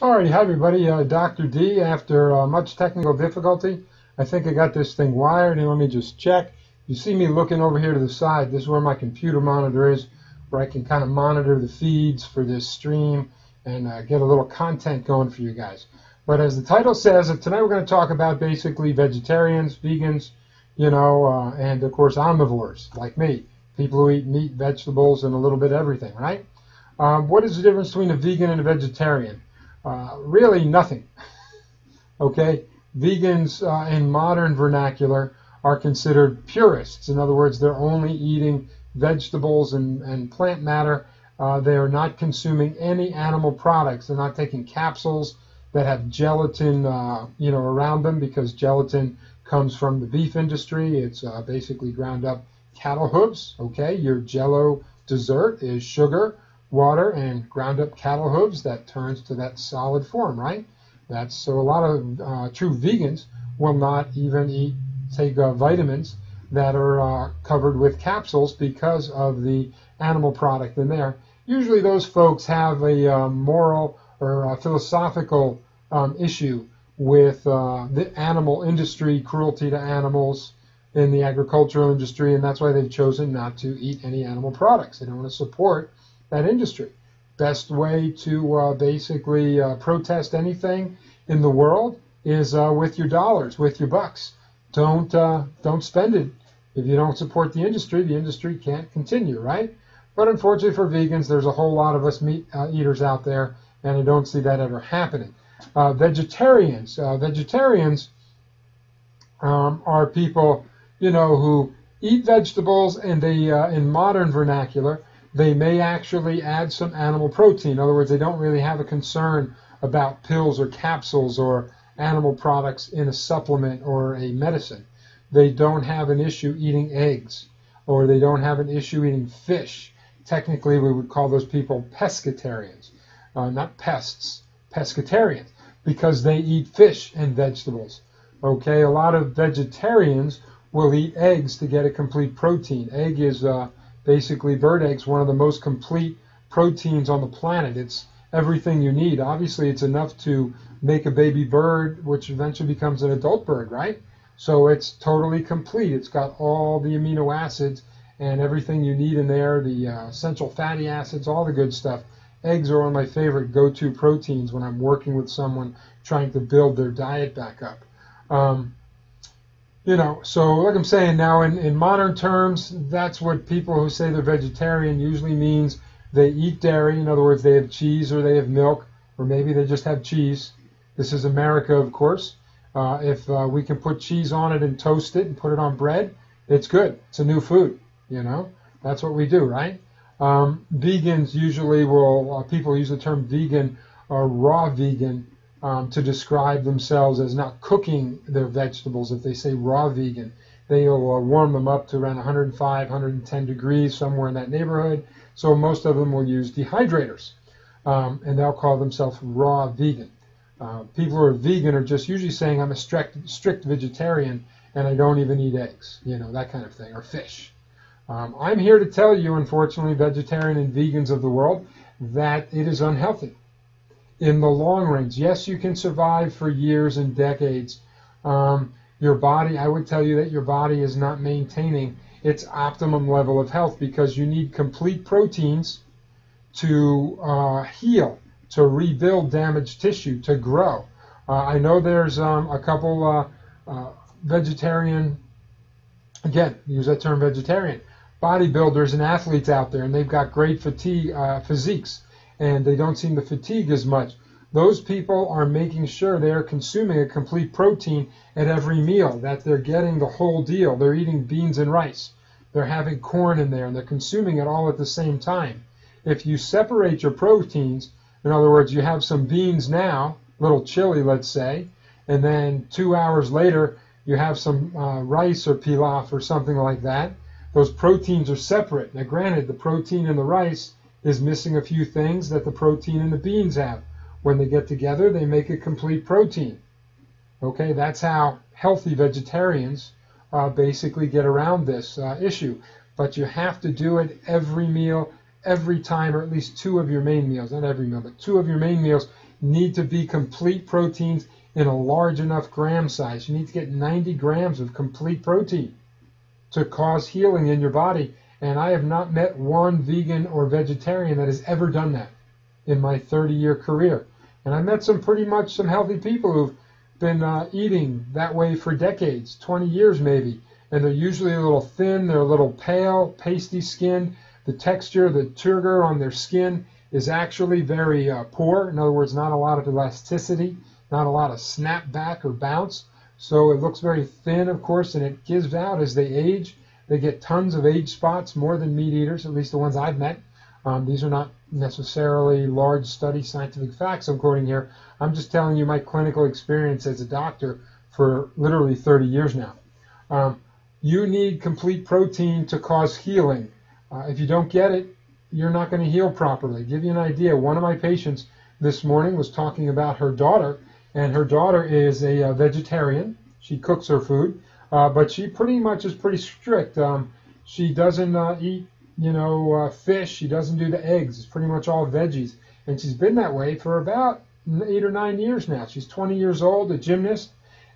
Alrighty, hi everybody. Dr. D. After much technical difficulty, I think I got this thing wired, and let me just check. You see me looking over here to the side. This is where my computer monitor is, where I can kind of monitor the feeds for this stream and get a little content going for you guys. But as the title says, tonight we're going to talk about basically vegetarians, vegans, and of course omnivores like me, people who eat meat, vegetables, and a little bit of everything, right? What is the difference between a vegan and a vegetarian? Really nothing. Okay, vegans in modern vernacular are considered purists. In other words, they're only eating vegetables and plant matter. They are not consuming any animal products. They're not taking capsules that have gelatin, around them, because gelatin comes from the beef industry. It's basically ground up cattle hooves. Okay, your Jello dessert is sugar, water, and ground up cattle hooves that turns to that solid form, right? So a lot of true vegans will not even take vitamins that are covered with capsules because of the animal product in there. Usually those folks have a moral or a philosophical issue with the animal industry, cruelty to animals in the agricultural industry, and that's why they've chosen not to eat any animal products. They don't want to support that industry. Best way to basically protest anything in the world is with your dollars, with your bucks. Don't spend it. If you don't support the industry can't continue, right? But unfortunately for vegans, there's a whole lot of us meat eaters out there, and I don't see that ever happening. Vegetarians are people, who eat vegetables, and they, in modern vernacular, they may actually add some animal protein. In other words, they don't really have a concern about pills or capsules or animal products in a supplement or a medicine. They don't have an issue eating eggs, or they don't have an issue eating fish. Technically, we would call those people pescatarians, not pests, pescatarians, because they eat fish and vegetables. Okay, a lot of vegetarians will eat eggs to get a complete protein. Egg is basically, bird eggs, one of the most complete proteins on the planet. It's everything you need. Obviously, it's enough to make a baby bird, which eventually becomes an adult bird, right? So it's totally complete. It's got all the amino acids and everything you need in there, the essential fatty acids, all the good stuff. Eggs are one of my favorite go-to proteins when I'm working with someone trying to build their diet back up. So like I'm saying now, in modern terms, that's what people who say they're vegetarian usually means. They eat dairy. In other words, they have cheese or they have milk, or maybe they just have cheese. This is America, of course. If we can put cheese on it and toast it and put it on bread, it's good. It's a new food, That's what we do, right? Vegans usually people use the term vegan or raw vegan to describe themselves as not cooking their vegetables. If they say raw vegan, they'll warm them up to around 105, 110 degrees, somewhere in that neighborhood. So most of them will use dehydrators, and they'll call themselves raw vegan. People who are vegan are just usually saying, I'm a strict vegetarian and I don't even eat eggs, that kind of thing, or fish. I'm here to tell you, unfortunately, vegetarian and vegans of the world, that it is unhealthy. In the long range, yes, you can survive for years and decades. Your body, I would tell you that your body is not maintaining its optimum level of health, because you need complete proteins to heal, to rebuild damaged tissue, to grow. I know there's a couple vegetarian, again, use that term vegetarian, bodybuilders and athletes out there, and they've got great physiques, and they don't seem to fatigue as much. Those people are making sure they are consuming a complete protein at every meal, that they're getting the whole deal. They're eating beans and rice. They're having corn in there, and they're consuming it all at the same time. If you separate your proteins, in other words, you have some beans now, a little chili, let's say, and then 2 hours later, you have some rice or pilaf or something like that. Those proteins are separate. Now, granted, the protein in the rice is missing a few things that the protein in the beans have. When they get together, they make a complete protein. Okay, that's how healthy vegetarians basically get around this issue. But you have to do it every meal, every time, or at least two of your main meals, not every meal, but two of your main meals. need to be complete proteins in a large enough gram size. You need to get 90 grams of complete protein to cause healing in your body. And I have not met one vegan or vegetarian that has ever done that in my 30-year career. And I met some healthy people who've been eating that way for decades, 20 years maybe. And they're usually a little thin, they're a little pale, pasty skinned. The texture, the turgor on their skin is actually very poor. In other words, not a lot of elasticity, not a lot of snapback or bounce. So it looks very thin, of course, and it gives out as they age. They get tons of age spots, more than meat eaters, at least the ones I've met. These are not necessarily large study scientific facts I'm quoting here. I'm just telling you my clinical experience as a doctor for literally 30 years now. You need complete protein to cause healing. If you don't get it, you're not going to heal properly. To give you an idea, one of my patients this morning was talking about her daughter, and her daughter is a vegetarian. She cooks her food, but she pretty much is pretty strict. She doesn't eat, fish. She doesn't do the eggs. It's pretty much all veggies, and she's been that way for about 8 or 9 years now. She's 20 years old, a gymnast,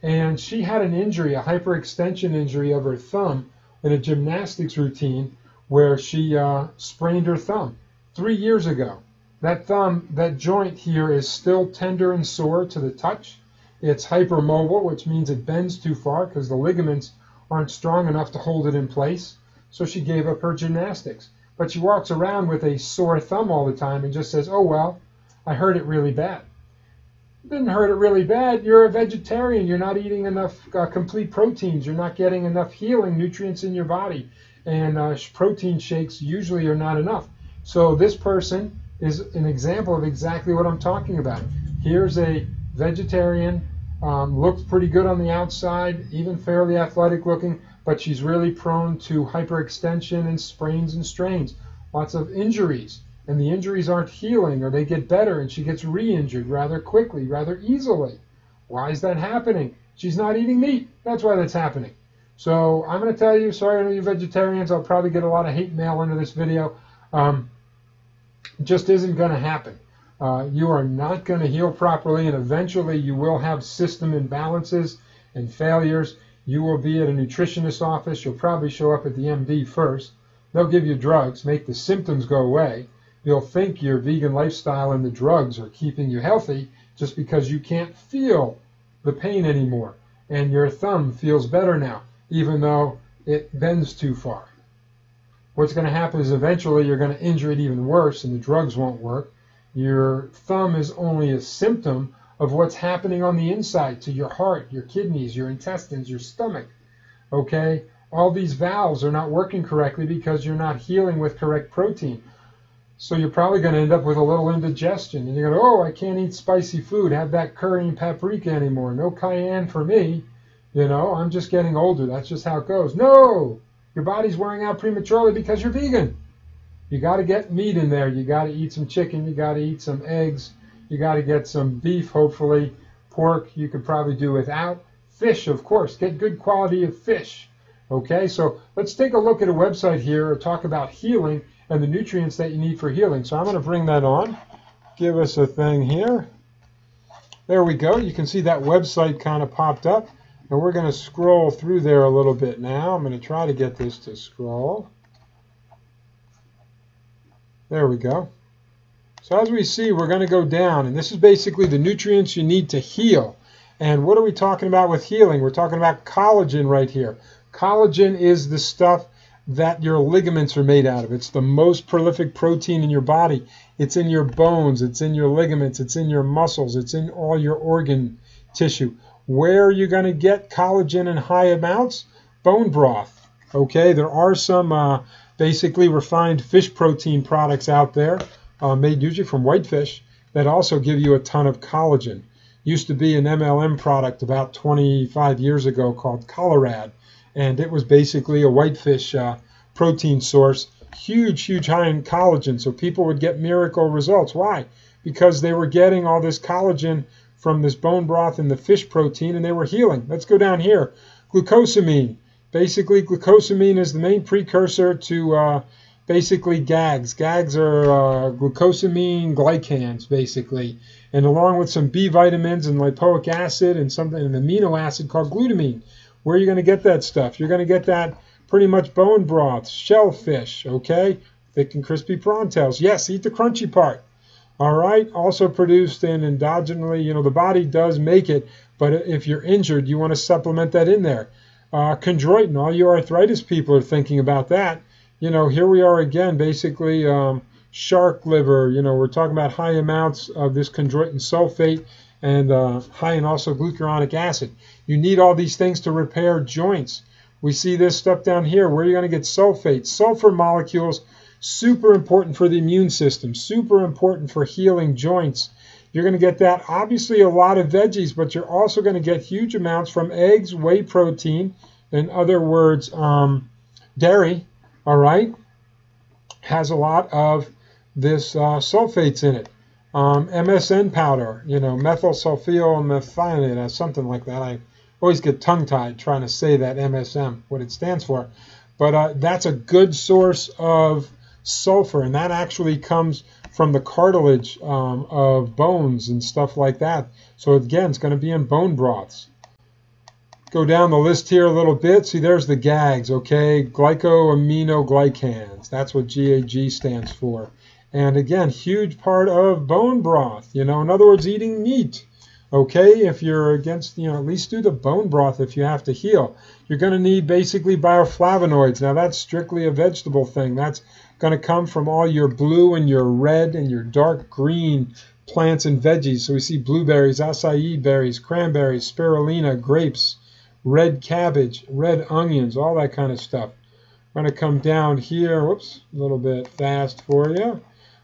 and she had an injury, a hyperextension injury of her thumb in a gymnastics routine where she sprained her thumb 3 years ago. That thumb, that joint here is still tender and sore to the touch. It's hypermobile, which means it bends too far because the ligaments aren't strong enough to hold it in place. So she gave up her gymnastics. But she walks around with a sore thumb all the time and just says, oh, well, I hurt it really bad. Didn't hurt it really bad. You're a vegetarian. You're not eating enough complete proteins. You're not getting enough healing nutrients in your body. And protein shakes usually are not enough. So this person is an example of exactly what I'm talking about. Here's a vegetarian, looks pretty good on the outside, even fairly athletic looking, but she's really prone to hyperextension and sprains and strains, lots of injuries. And the injuries aren't healing, or they get better, and she gets re-injured rather quickly, rather easily. Why is that happening? She's not eating meat. That's why that's happening. So I'm going to tell you, sorry to you vegetarians, I'll probably get a lot of hate mail into this video. Just isn't going to happen. You are not going to heal properly, and eventually you will have system imbalances and failures. You will be at a nutritionist's office. You'll probably show up at the MD first. They'll give you drugs, make the symptoms go away. You'll think your vegan lifestyle and the drugs are keeping you healthy just because you can't feel the pain anymore. And your thumb feels better now, even though it bends too far. What's going to happen is eventually you're going to injure it even worse and the drugs won't work. Your thumb is only a symptom of what's happening on the inside to your heart, your kidneys, your intestines, your stomach. Okay? All these valves are not working correctly because you're not healing with correct protein. So you're probably going to end up with a little indigestion. And you're going to, oh, I can't eat spicy food, have that curry and paprika anymore. No cayenne for me. I'm just getting older. That's just how it goes. No! Your body's wearing out prematurely because you're vegan. You got to get meat in there. You got to eat some chicken. You got to eat some eggs. You got to get some beef, hopefully. Pork, you could probably do without. Fish, of course. Get good quality of fish. Okay, so let's take a look at a website here or talk about healing and the nutrients that you need for healing. So I'm going to bring that on. Give us a thing here. There we go. You can see that website kind of popped up. And we're going to scroll through there a little bit now. I'm going to try to get this to scroll. There we go. So as we see, we're going to go down. And this is basically the nutrients you need to heal. And what are we talking about with healing? We're talking about collagen right here. Collagen is the stuff that your ligaments are made out of. It's the most prolific protein in your body. It's in your bones. It's in your ligaments. It's in your muscles. It's in all your organ tissue. Where are you going to get collagen in high amounts? Bone broth. Okay, there are some basically refined fish protein products out there, made usually from whitefish, that also give you a ton of collagen. Used to be an MLM product about 25 years ago called Colorad, and it was basically a whitefish protein source, huge high in collagen, so people would get miracle results. Why? Because they were getting all this collagen from this bone broth and the fish protein, and they were healing. Let's go down here. Glucosamine. Basically, glucosamine is the main precursor to basically GAGs. GAGs are glucosamine glycans, basically, and along with some B vitamins and lipoic acid and something, an amino acid called glutamine. Where are you going to get that stuff? You're going to get that pretty much bone broth, shellfish, okay, thick and crispy prawn tails. Yes, eat the crunchy part. All right, also produced in endogenously, the body does make it, but if you're injured, you want to supplement that in there. Chondroitin, all you arthritis people are thinking about that. Here we are again, basically shark liver. We're talking about high amounts of this chondroitin sulfate and high in also glucuronic acid. You need all these things to repair joints. We see this stuff down here. Where are you going to get sulfate? Sulfur molecules, super important for the immune system, super important for healing joints. You're going to get that, obviously, a lot of veggies, but you're also going to get huge amounts from eggs, whey protein, in other words, dairy, all right, has a lot of this sulfates in it. MSM powder, methyl sulfonyl methionate, something like that. I always get tongue-tied trying to say that MSM, what it stands for. But that's a good source of sulfur, and that actually comes from the cartilage of bones and stuff like that. So again, it's going to be in bone broths. Go down the list here a little bit. See, there's the GAGs, okay? Glycoaminoglycans. That's what GAG stands for. And again, huge part of bone broth. In other words, eating meat. Okay, if you're against, at least do the bone broth if you have to heal. You're going to need basically bioflavonoids. Now, that's strictly a vegetable thing. That's going to come from all your blue and your red and your dark green plants and veggies. So we see blueberries, acai berries, cranberries, spirulina, grapes, red cabbage, red onions, all that kind of stuff. I'm going to come down here. Whoops, a little bit fast for you.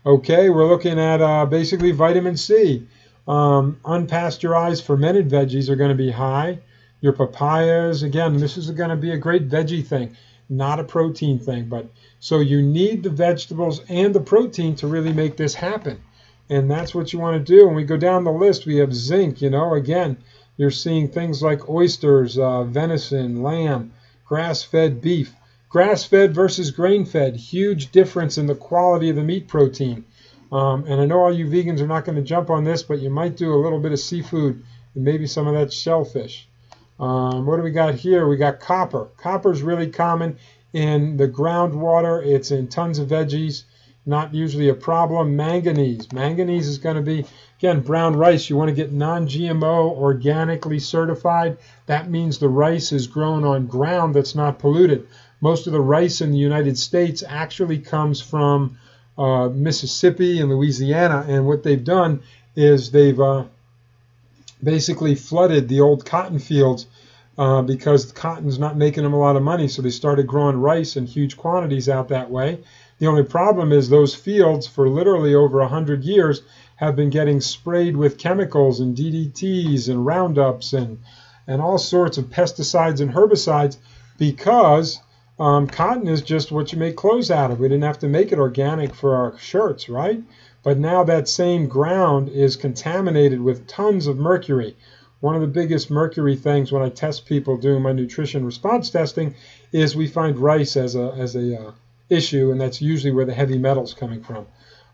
Okay, we're looking at basically vitamin C. Unpasteurized fermented veggies are going to be high. Your papayas, again, this is going to be a great veggie thing, not a protein thing. But so you need the vegetables and the protein to really make this happen. And that's what you want to do. When we go down the list, we have zinc, again, you're seeing things like oysters, venison, lamb, grass-fed beef. Grass-fed versus grain-fed, huge difference in the quality of the meat protein. And I know all you vegans are not going to jump on this, but you might do a little bit of seafood and maybe some of that shellfish. What do we got here? We got copper. Copper is really common in the groundwater. It's in tons of veggies, not usually a problem. Manganese. Manganese is going to be, again, brown rice. You want to get non-GMO, organically certified. That means the rice is grown on ground that's not polluted. Most of the rice in the United States actually comes from Mississippi and Louisiana, and what they've done is they've basically flooded the old cotton fields because cotton's not making them a lot of money, so they started growing rice in huge quantities out that way. The only problem is those fields for literally over 100 years have been getting sprayed with chemicals and DDTs and Roundups and all sorts of pesticides and herbicides because cotton is just what you make clothes out of. We didn't have to make it organic for our shirts, right? But now that same ground is contaminated with tons of mercury. One of the biggest mercury things when I test people doing my nutrition response testing is we find rice as a issue, and that's usually where the heavy metal's coming from.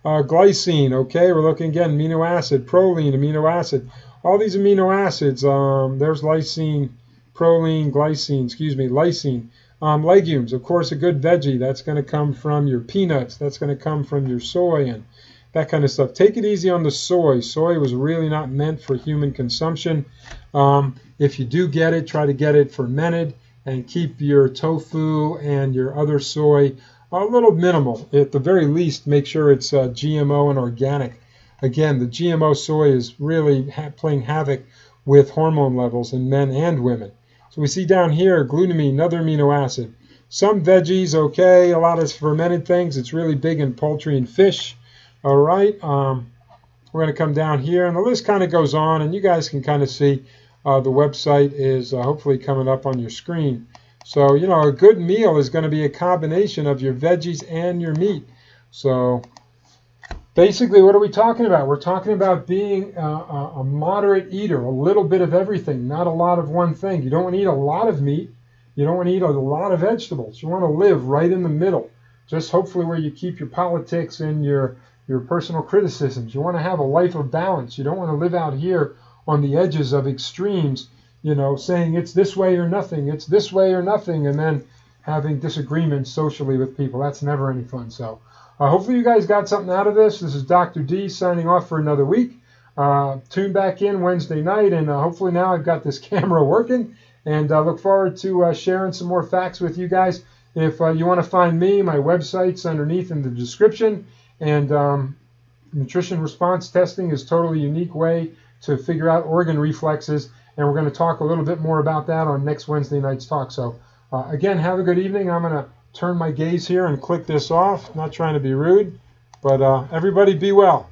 Glycine, okay, we're looking again, amino acid, proline, amino acid. All these amino acids, there's lysine, proline, glycine, lysine. Legumes, of course, a good veggie. That's going to come from your peanuts. That's going to come from your soy and that kind of stuff. Take it easy on the soy. Soy was really not meant for human consumption. If you do get it, try to get it fermented and keep your tofu and your other soy a little minimal. At the very least, make sure it's GMO and organic. Again, the GMO soy is really playing havoc with hormone levels in men and women. So we see down here glutamine, another amino acid. Some veggies, okay, a lot of fermented things. It's really big in poultry and fish. All right, we're going to come down here, and the list kind of goes on, and you guys can kind of see the website is hopefully coming up on your screen. So, a good meal is going to be a combination of your veggies and your meat. So basically, what are we talking about? We're talking about being a moderate eater, a little bit of everything, not a lot of one thing. You don't want to eat a lot of meat. You don't want to eat a lot of vegetables. You want to live right in the middle. just hopefully where you keep your politics and your personal criticisms. You want to have a life of balance. You don't want to live out here on the edges of extremes, saying it's this way or nothing, it's this way or nothing, and then having disagreements socially with people. That's never any fun. So hopefully you guys got something out of this. This is Dr. D signing off for another week. Tune back in Wednesday night, and hopefully now I've got this camera working, and look forward to sharing some more facts with you guys. If you want to find me, my website's underneath in the description, and nutrition response testing is a totally unique way to figure out organ reflexes, and we're going to talk a little bit more about that on next Wednesday night's talk. So again, have a good evening. I'm going to turn my gaze here and click this off. Not trying to be rude, but everybody be well.